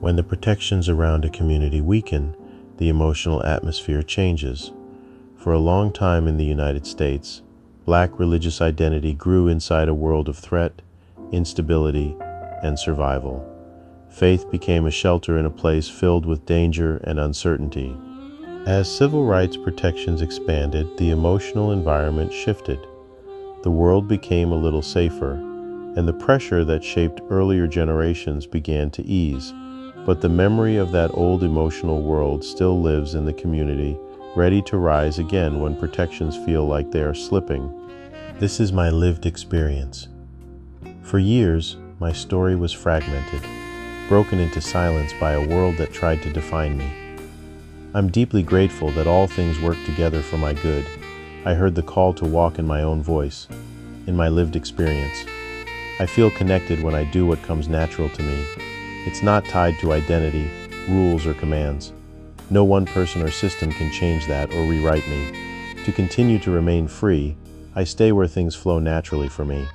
When the protections around a community weaken, the emotional atmosphere changes. For a long time in the United States, Black religious identity grew inside a world of threat, instability, and survival. Faith became a shelter in a place filled with danger and uncertainty. As civil rights protections expanded, the emotional environment shifted. The world became a little safer, and the pressure that shaped earlier generations began to ease. But the memory of that old emotional world still lives in the community, ready to rise again when protections feel like they are slipping. This is my lived experience. For years, my story was fragmented, broken into silence by a world that tried to define me. I'm deeply grateful that all things work together for my good. I heard the call to walk in my own voice, in my lived experience. I feel connected when I do what comes natural to me. It's not tied to identity, rules, or commands. No one person or system can change that or rewrite me. To continue to remain free, I stay where things flow naturally for me.